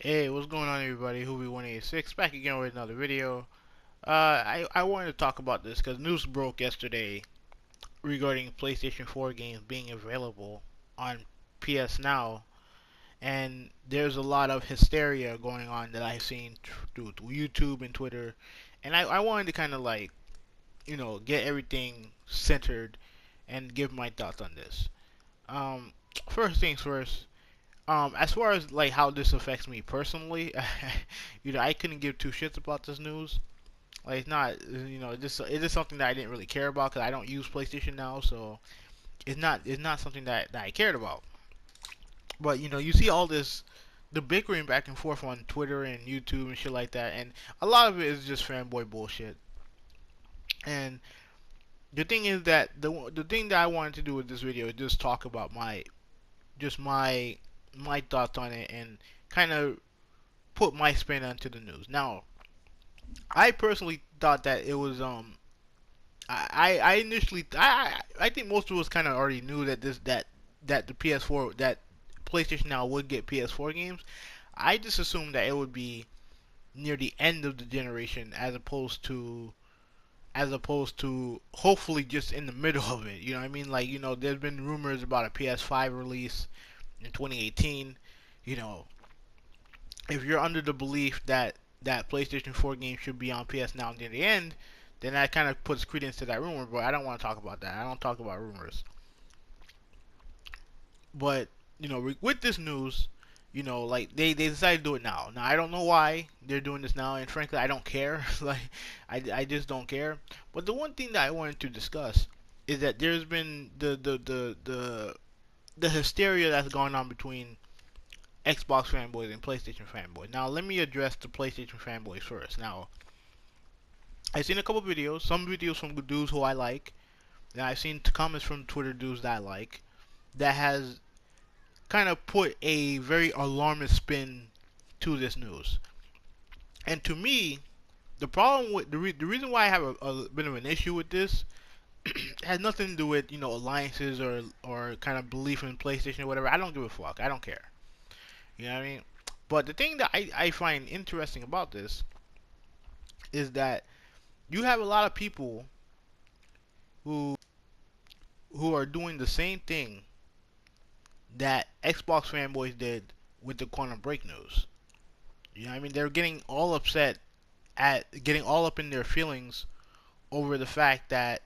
Hey, what's going on, everybody? Hoobie186 back again with another video. I wanted to talk about this because news broke yesterday regarding PlayStation 4 games being available on PS Now, and there's a lot of hysteria going on that I've seen through YouTube and Twitter, and I wanted to kind of like get everything centered and give my thoughts on this. Um, First things first. As far as like how this affects me personally, I couldn't give two shits about this news. Like it's not, it is something that I didn't really care about because I don't use PlayStation now, so it's not something that I cared about. But you see all this, the bickering back and forth on Twitter and YouTube and shit like that, and a lot of it is just fanboy bullshit. And the thing is that the thing that I wanted to do with this video is just talk about my thoughts on it and kind of put my spin onto the news. Now, I personally thought that it was I initially I think most of us kind of already knew that that the PS4 that PlayStation Now would get PS4 games. I just assumed that it would be near the end of the generation as opposed to hopefully just in the middle of it. You know what I mean? Like, there's been rumors about a PS5 release in 2018. You know, if you're under the belief that PlayStation 4 games should be on PS Now near the end, then that kind of puts credence to that rumor. But I don't want to talk about that. I don't talk about rumors. But with this news, like they decided to do it now. Now I don't know why they're doing this now, and frankly, I don't care. Like I just don't care. But the one thing that I wanted to discuss is that there's been the hysteria that's going on between Xbox fanboys and PlayStation fanboys. Now, let me address the PlayStation fanboys first. Now, I've seen a couple videos, some videos from dudes who I like, and I've seen comments from Twitter dudes that I like, that has kind of put a very alarmist spin to this news. And to me, the problem with the reason why I have a bit of an issue with this has nothing to do with alliances or kind of belief in PlayStation or whatever. I don't give a fuck. I don't care. You know what I mean? But the thing that I find interesting about this is that you have a lot of people who who are doing the same thing that Xbox fanboys did with the Quantum Break news. You know what I mean? They're getting all up in their feelings over the fact that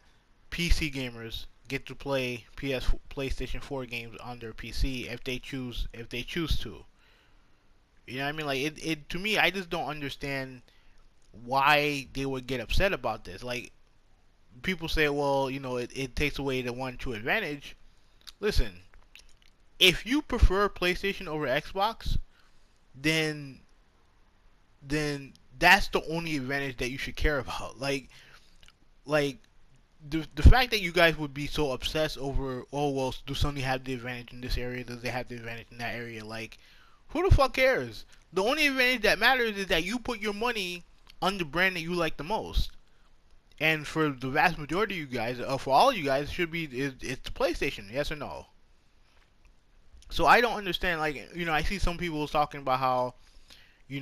PC gamers get to play PlayStation 4 games on their PC if they choose to. You know what I mean? Like it to me, I just don't understand why they would get upset about this. Like people say, well, it takes away the one true advantage. Listen, if you prefer PlayStation over Xbox, then that's the only advantage that you should care about. Like the fact that you guys would be so obsessed over, oh well, do Sony have the advantage in this area? Does they have the advantage in that area? Like, who the fuck cares? The only advantage that matters is that you put your money on the brand that you like the most. And for the vast majority of you guys, for all you guys, it should be it's the PlayStation. Yes or no? So I don't understand. Like, I see some people talking about how, this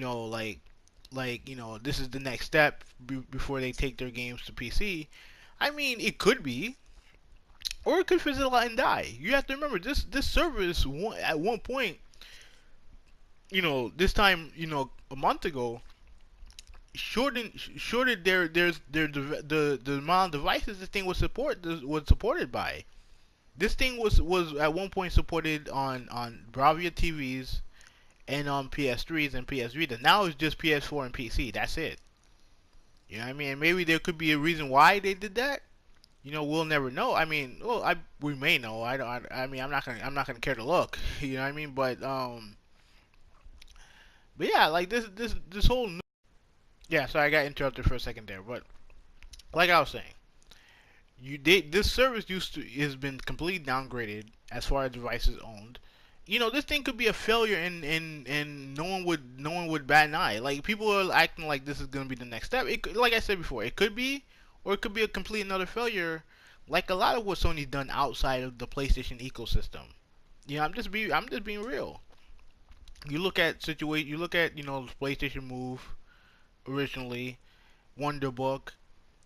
is the next step before they take their games to PC. I mean, it could be, or it could fizzle out and die. You have to remember this service at one point, this time, a month ago, shorted the amount of devices this thing was supported by. This thing was at one point supported on Bravia TVs and on PS3s and PS Vita. Now it's just PS4 and PC. That's it. You know what I mean? And maybe there could be a reason why they did that. We'll never know. I mean, well, we may know. I don't. I mean, I'm not gonna care to look. You know what I mean? But yeah, like this whole yeah. So I got interrupted for a second there, but like I was saying, this service has been completely downgraded as far as devices owned. This thing could be a failure, and no one would bat an eye. Like people are acting like this is gonna be the next step. Like I said before, it could be, or it could be a complete another failure, like a lot of what Sony's done outside of the PlayStation ecosystem. I'm just being real. You look at you look at the PlayStation Move originally, Wonder Book.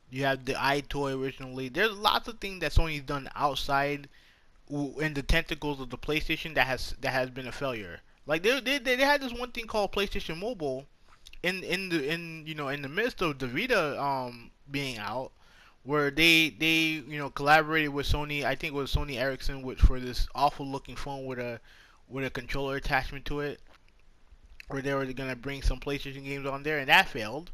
You have the iToy originally. There's lots of things that Sony's done outside in the tentacles of the PlayStation that has been a failure. Like they had this one thing called PlayStation Mobile in the midst of the Vita being out, where they collaborated with Sony. I think it was Sony Ericsson for this awful looking phone with a controller attachment to it, where they were gonna bring some PlayStation games on there, and that failed.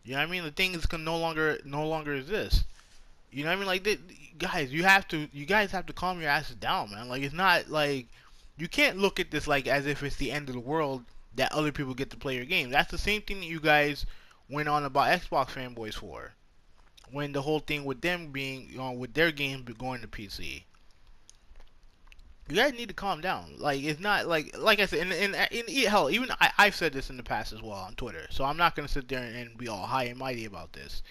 You know what I mean? The thing is can no longer exist. You know what I mean? Like, guys, you guys have to calm your asses down, man. Like, it's not like you can't look at this like as if it's the end of the world that other people get to play your game. That's the same thing that you guys went on about Xbox fanboys for, when the whole thing with them being with their games going to PC. You guys need to calm down. Like, it's not like I said, hell, even I've said this in the past as well on Twitter. So I'm not gonna sit there and be all high and mighty about this.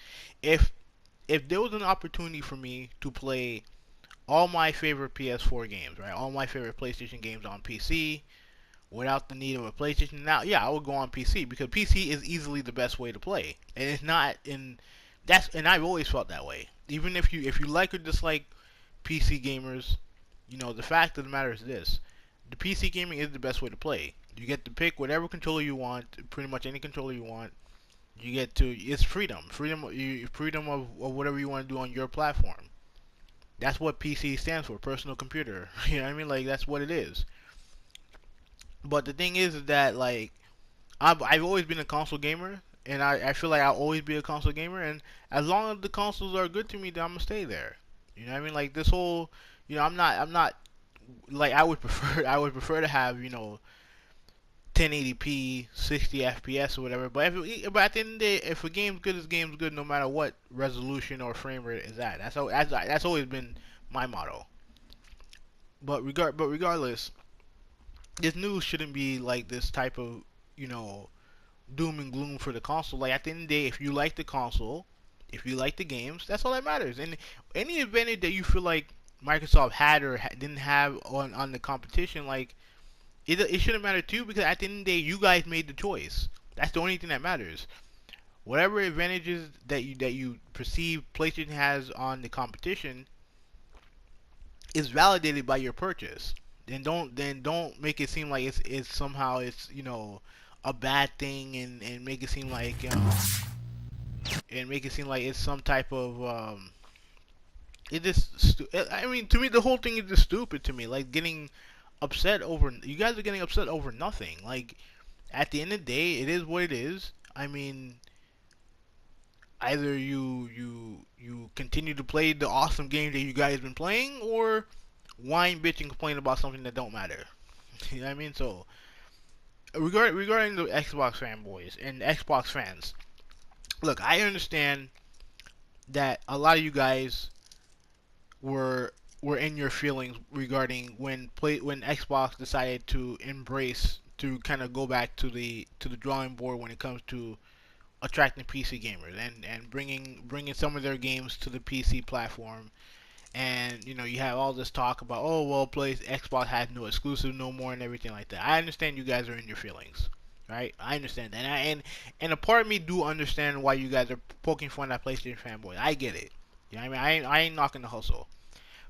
If if there was an opportunity for me to play all my favorite PS4 games, right, all my favorite PlayStation games on PC without the need of a PlayStation, now, yeah, I would go on PC because PC is easily the best way to play, and it's not in and I've always felt that way. Even if you like or dislike PC gamers, the fact of the matter is this: the PC gaming is the best way to play. You get to pick whatever controller you want, pretty much any controller you want. You get to it's freedom of whatever you want to do on your platform. That's what PC stands for, personal computer. You know what I mean? Like, that's what it is. But the thing is that, like, I've always been a console gamer, and I feel like I'll always be a console gamer, and as long as the consoles are good to me, then I'm gonna stay there. You know what I mean? Like, this whole, I'm not like, I would prefer to have 1080p, 60 FPS or whatever. But at the end of the day, if a game's good, this game's good, no matter what resolution or frame rate is at. That's always been my motto. But regardless, this news shouldn't be like this type of you know doom and gloom for the console. Like, at the end of the day, if you like the console, if you like the games, that's all that matters. And any advantage that you feel like Microsoft had or didn't have on the competition, like, it shouldn't matter to you, because at the end of the day, you guys made the choice. That's the only thing that matters. Whatever advantages that you perceive PlayStation has on the competition is validated by your purchase. Then don't make it seem like it's somehow a bad thing, and make it seem like it's some type of it just I mean, to me, the whole thing is just stupid to me. Like, getting upset over, you guys are getting upset over nothing. Like, at the end of the day, it is what it is. I mean, either you continue to play the awesome game that you guys been playing, or whine, bitch, and complain about something that don't matter. You know what I mean? So, regarding the Xbox fanboys and Xbox fans, look, I understand that a lot of you guys were in your feelings regarding when Xbox decided to embrace, to kind of go back to the drawing board when it comes to attracting PC gamers, and bringing some of their games to the PC platform. And you have all this talk about, oh well, Xbox has no exclusive no more and everything like that. I understand you guys are in your feelings, right? I understand that, and a part of me do understand why you guys are poking fun at PlayStation fanboys. I get it. You know what I mean? I ain't knocking the hustle.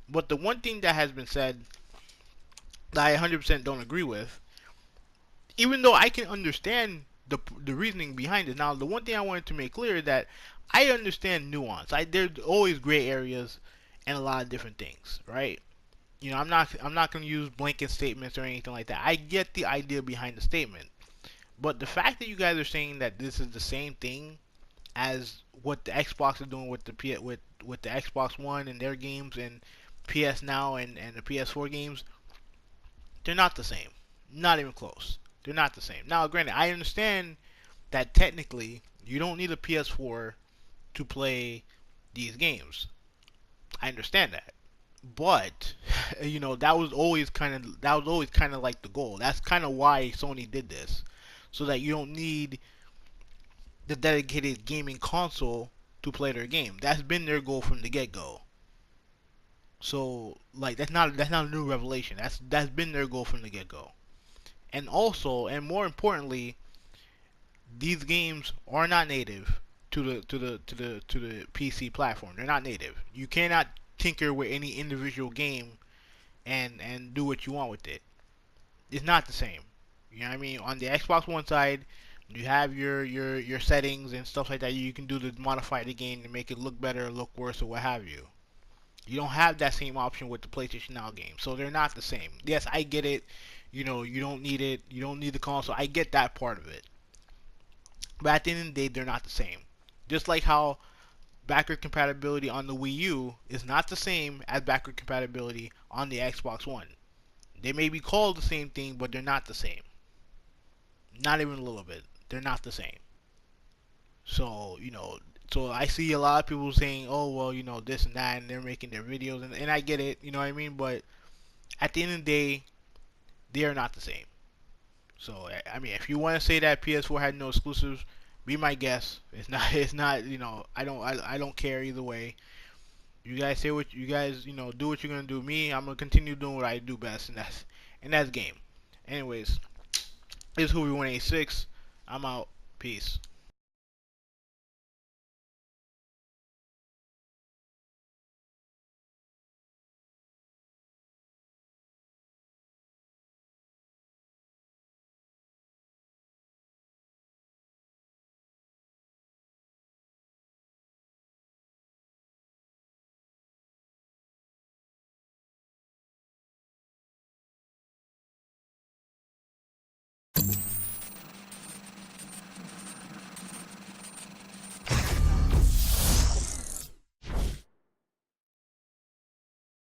But the one thing that has been said that I 100% don't agree with, even though I can understand the reasoning behind it. Now, the one thing I wanted to make clear is that I understand nuance. There's always gray areas and a lot of different things, right? I'm not going to use blanket statements or anything like that. I get the idea behind the statement, but the fact that you guys are saying that this is the same thing as what the Xbox is doing with with the Xbox One and their games, and PS Now and the PS4 games, they're not the same. Not even close. They're not the same. Now, granted, I understand that technically you don't need a PS4 to play these games. I understand that. But that was always kind of like the goal. That's kind of why Sony did this, so that you don't need the dedicated gaming console to play their game. That's been their goal from the get-go. So, like, that's not a new revelation. That's been their goal from the get-go. And also, and more importantly, these games are not native to the PC platform. They're not native. You cannot tinker with any individual game and do what you want with it. It's not the same. You know what I mean? On the Xbox One side, you have your settings and stuff like that. You can do to modify the game to make it look better, look worse, or what have you. You don't have that same option with the PlayStation Now game, so they're not the same. Yes, I get it. You know, you don't need it. You don't need the console. I get that part of it. But at the end of the day, they're not the same. Just like how backward compatibility on the Wii U is not the same as backward compatibility on the Xbox One. They may be called the same thing, but they're not the same. Not even a little bit. They're not the same. So, so I see a lot of people saying, oh, well, this and that, and they're making their videos, and I get it, you know what I mean? But at the end of the day, they are not the same. So, I mean, if you want to say that PS4 had no exclusives, be my guest. It's not, I don't care either way. You guys say what you guys, do what you're gonna do. Me, I'm gonna continue doing what I do best, and that's game. Anyways, this is Who We 186. I'm out. Peace.